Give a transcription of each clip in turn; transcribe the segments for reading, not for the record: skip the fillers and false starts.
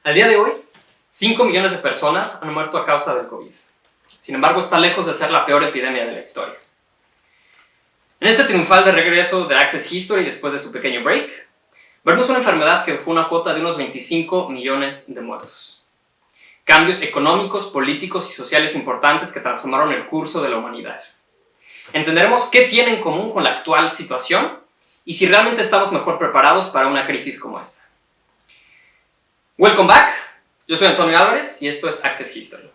Al día de hoy, 5 millones de personas han muerto a causa del COVID. Sin embargo, está lejos de ser la peor epidemia de la historia. En este triunfal de regreso de Access History después de su pequeño break, veremos una enfermedad que dejó una cuota de unos 25 millones de muertos. Cambios económicos, políticos y sociales importantes que transformaron el curso de la humanidad. Entenderemos qué tiene en común con la actual situación y si realmente estamos mejor preparados para una crisis como esta. Welcome back, yo soy Antonio Álvarez y esto es Access History.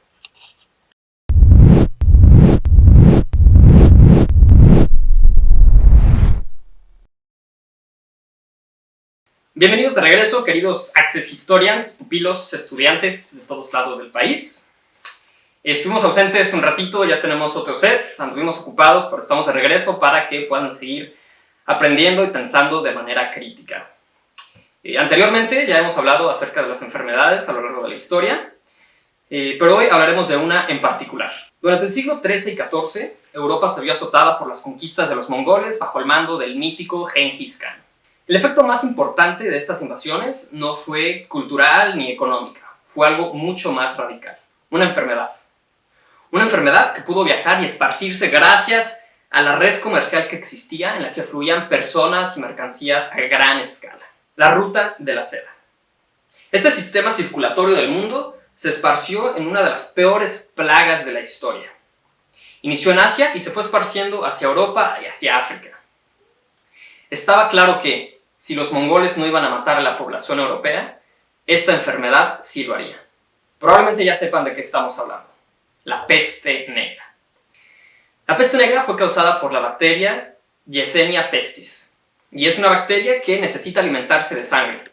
Bienvenidos de regreso, queridos Access Historians, pupilos, estudiantes de todos lados del país. Estuvimos ausentes un ratito, ya tenemos otro set, anduvimos ocupados, pero estamos de regreso para que puedan seguir aprendiendo y pensando de manera crítica. Anteriormente ya hemos hablado acerca de las enfermedades a lo largo de la historia, pero hoy hablaremos de una en particular. Durante el siglo XIII y XIV, Europa se vio azotada por las conquistas de los mongoles bajo el mando del mítico Gengis Khan. El efecto más importante de estas invasiones no fue cultural ni económica, fue algo mucho más radical, una enfermedad. Una enfermedad que pudo viajar y esparcirse gracias a la red comercial que existía en la que fluían personas y mercancías a gran escala. La ruta de la seda. Este sistema circulatorio del mundo se esparció en una de las peores plagas de la historia. Inició en Asia y se fue esparciendo hacia Europa y hacia África. Estaba claro que, si los mongoles no iban a matar a la población europea, esta enfermedad sí lo haría. Probablemente ya sepan de qué estamos hablando. La peste negra. La peste negra fue causada por la bacteria Yersinia pestis, y es una bacteria que necesita alimentarse de sangre.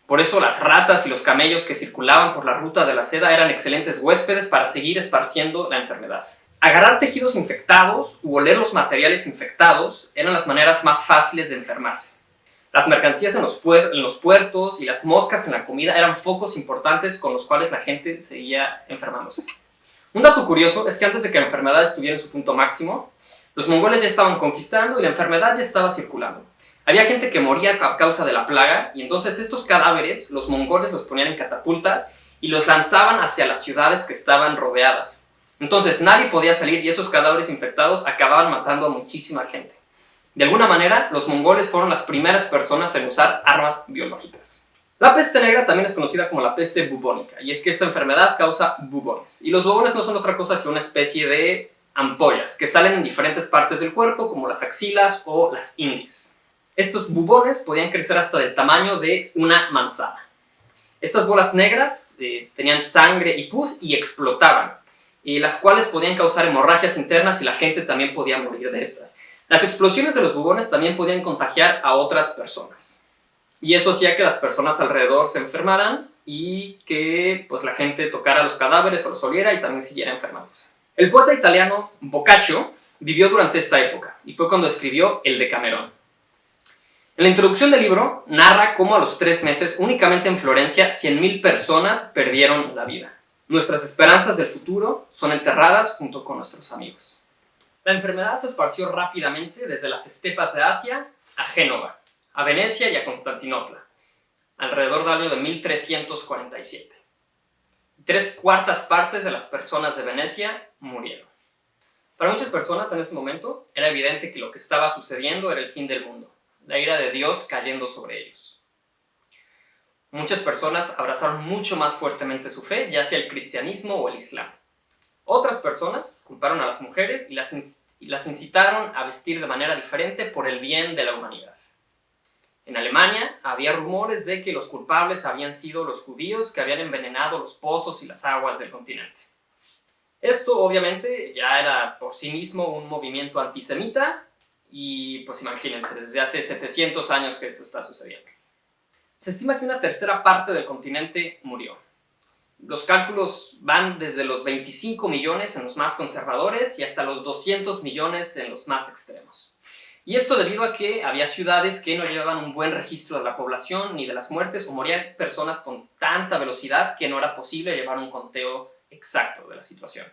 Por eso las ratas y los camellos que circulaban por la ruta de la seda eran excelentes huéspedes para seguir esparciendo la enfermedad. Agarrar tejidos infectados u oler los materiales infectados eran las maneras más fáciles de enfermarse. Las mercancías en los puertos y las moscas en la comida eran focos importantes con los cuales la gente seguía enfermándose. Un dato curioso es que antes de que la enfermedad estuviera en su punto máximo, los mongoles ya estaban conquistando y la enfermedad ya estaba circulando. Había gente que moría a causa de la plaga y entonces estos cadáveres los mongoles los ponían en catapultas y los lanzaban hacia las ciudades que estaban rodeadas. Entonces nadie podía salir y esos cadáveres infectados acababan matando a muchísima gente. De alguna manera, los mongoles fueron las primeras personas en usar armas biológicas. La peste negra también es conocida como la peste bubónica, y es que esta enfermedad causa bubones. Y los bubones no son otra cosa que una especie de ampollas que salen en diferentes partes del cuerpo, como las axilas o las ingles. Estos bubones podían crecer hasta del tamaño de una manzana. Estas bolas negras tenían sangre y pus y explotaban, las cuales podían causar hemorragias internas y la gente también podía morir de estas. Las explosiones de los bubones también podían contagiar a otras personas. Y eso hacía que las personas alrededor se enfermaran y que la gente tocara los cadáveres o los oliera y también siguiera enfermándose. El poeta italiano Boccaccio vivió durante esta época y fue cuando escribió el Decamerón. En la introducción del libro narra cómo a los 3 meses, únicamente en Florencia, 100.000 personas perdieron la vida. Nuestras esperanzas del futuro son enterradas junto con nuestros amigos. La enfermedad se esparció rápidamente desde las estepas de Asia a Génova, a Venecia y a Constantinopla, alrededor del año de 1347. 3/4 partes de las personas de Venecia murieron. Para muchas personas en ese momento era evidente que lo que estaba sucediendo era el fin del mundo, la ira de Dios cayendo sobre ellos. Muchas personas abrazaron mucho más fuertemente su fe, ya sea el cristianismo o el islam. Otras personas culparon a las mujeres y las incitaron a vestir de manera diferente por el bien de la humanidad. En Alemania había rumores de que los culpables habían sido los judíos que habían envenenado los pozos y las aguas del continente. Esto obviamente ya era por sí mismo un movimiento antisemita y imagínense, desde hace 700 años que esto está sucediendo. Se estima que una 1/3 parte del continente murió. Los cálculos van desde los 25 millones en los más conservadores y hasta los 200 millones en los más extremos. Y esto debido a que había ciudades que no llevaban un buen registro de la población ni de las muertes o morían personas con tanta velocidad que no era posible llevar un conteo exacto de la situación.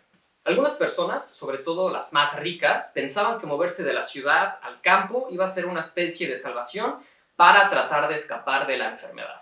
Algunas personas, sobre todo las más ricas, pensaban que moverse de la ciudad al campo iba a ser una especie de salvación para tratar de escapar de la enfermedad.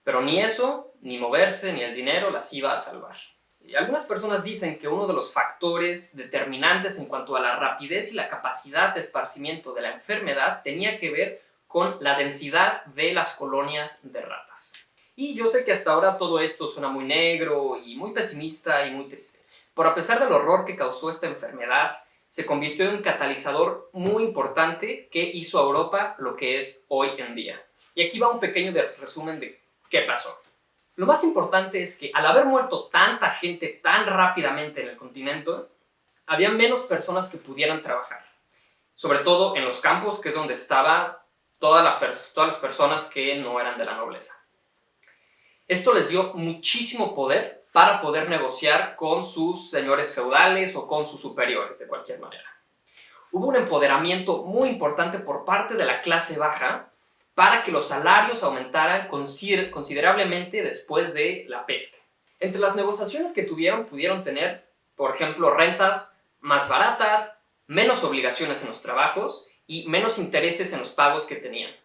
pero ni eso, ni moverse, ni el dinero las iba a salvar. Y algunas personas dicen que uno de los factores determinantes en cuanto a la rapidez y la capacidad de esparcimiento de la enfermedad tenía que ver con la densidad de las colonias de ratas. Y yo sé que hasta ahora todo esto suena muy negro y muy pesimista y muy triste, pero a pesar del horror que causó esta enfermedad, se convirtió en un catalizador muy importante que hizo a Europa lo que es hoy en día. Y aquí va un pequeño resumen de qué pasó. Lo más importante es que al haber muerto tanta gente tan rápidamente en el continente, había menos personas que pudieran trabajar. Sobre todo en los campos, que es donde estaban todas las personas que no eran de la nobleza. Esto les dio muchísimo poder para poder negociar con sus señores feudales o con sus superiores, de cualquier manera. Hubo un empoderamiento muy importante por parte de la clase baja para que los salarios aumentaran considerablemente después de la peste. Entre las negociaciones que pudieron tener, por ejemplo, rentas más baratas, menos obligaciones en los trabajos y menos intereses en los pagos que tenían.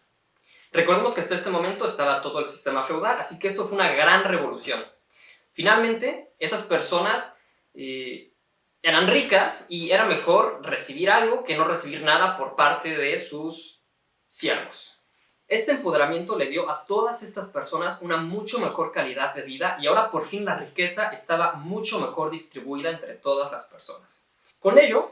Recordemos que hasta este momento estaba todo el sistema feudal, así que esto fue una gran revolución. Finalmente, esas personas eran ricas y era mejor recibir algo que no recibir nada por parte de sus siervos. Este empoderamiento le dio a todas estas personas una mucho mejor calidad de vida y ahora por fin la riqueza estaba mucho mejor distribuida entre todas las personas. Con ello,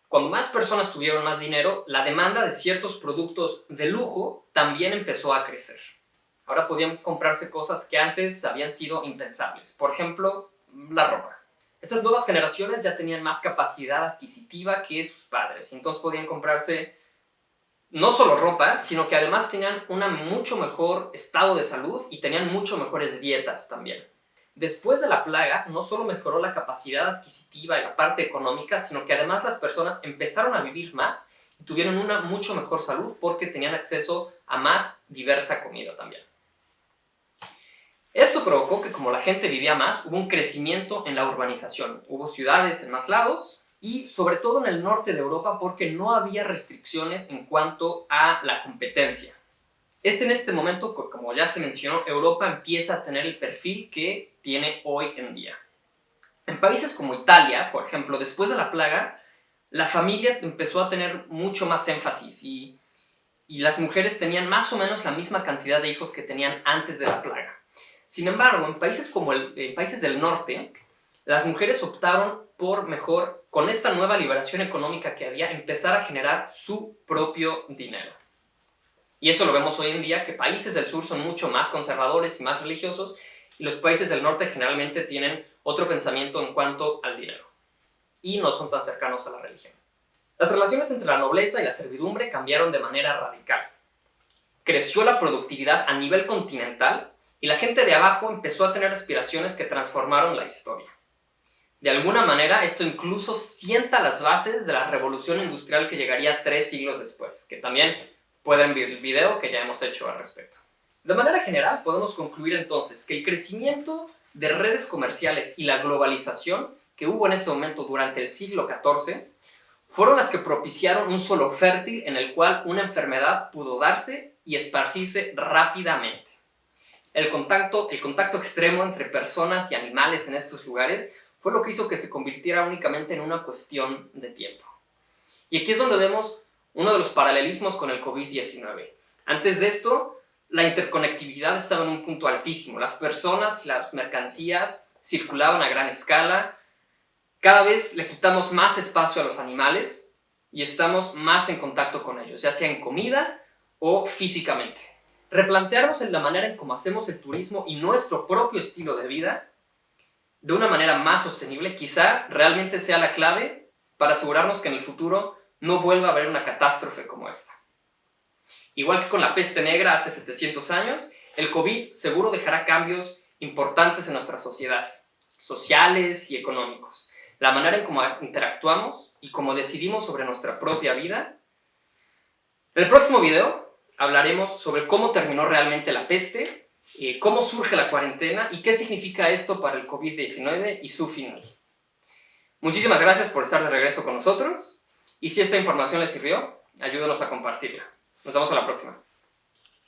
cuando más personas tuvieron más dinero, la demanda de ciertos productos de lujo también empezó a crecer. Ahora podían comprarse cosas que antes habían sido impensables. Por ejemplo, la ropa. Estas nuevas generaciones ya tenían más capacidad adquisitiva que sus padres, entonces podían comprarse no solo ropa, sino que además tenían un mucho mejor estado de salud y tenían mucho mejores dietas también. Después de la plaga, no solo mejoró la capacidad adquisitiva y la parte económica, sino que además las personas empezaron a vivir más y tuvieron una mucho mejor salud porque tenían acceso a más diversa comida también. Esto provocó que como la gente vivía más, hubo un crecimiento en la urbanización. Hubo ciudades en más lados y sobre todo en el norte de Europa porque no había restricciones en cuanto a la competencia. Es en este momento, como ya se mencionó, Europa empieza a tener el perfil que tiene hoy en día. En países como Italia, por ejemplo, después de la plaga, la familia empezó a tener mucho más énfasis y las mujeres tenían más o menos la misma cantidad de hijos que tenían antes de la plaga. Sin embargo, en países como países del norte, las mujeres optaron por mejor, con esta nueva liberación económica que había, empezar a generar su propio dinero. Y eso lo vemos hoy en día, que países del sur son mucho más conservadores y más religiosos, y los países del norte generalmente tienen otro pensamiento en cuanto al dinero, y no son tan cercanos a la religión. Las relaciones entre la nobleza y la servidumbre cambiaron de manera radical. Creció la productividad a nivel continental, y la gente de abajo empezó a tener aspiraciones que transformaron la historia. De alguna manera, esto incluso sienta las bases de la revolución industrial que llegaría 3 siglos después, que también pueden ver el video que ya hemos hecho al respecto. De manera general, podemos concluir entonces que el crecimiento de redes comerciales y la globalización que hubo en ese momento durante el siglo XIV fueron las que propiciaron un suelo fértil en el cual una enfermedad pudo darse y esparcirse rápidamente. El contacto extremo entre personas y animales en estos lugares fue lo que hizo que se convirtiera únicamente en una cuestión de tiempo. Y aquí es donde vemos uno de los paralelismos con el COVID-19. Antes de esto, la interconectividad estaba en un punto altísimo. Las personas y las mercancías circulaban a gran escala. Cada vez le quitamos más espacio a los animales y estamos más en contacto con ellos, ya sea en comida o físicamente. Replantearnos en la manera en cómo hacemos el turismo y nuestro propio estilo de vida de una manera más sostenible, quizá realmente sea la clave para asegurarnos que en el futuro no vuelva a haber una catástrofe como esta. Igual que con la peste negra hace 700 años, el COVID seguro dejará cambios importantes en nuestra sociedad, sociales y económicos. La manera en cómo interactuamos y cómo decidimos sobre nuestra propia vida. En el próximo video hablaremos sobre cómo terminó realmente la peste, cómo surge la cuarentena y qué significa esto para el COVID-19 y su final. Muchísimas gracias por estar de regreso con nosotros y si esta información les sirvió, ayúdenos a compartirla. Nos vemos a la próxima.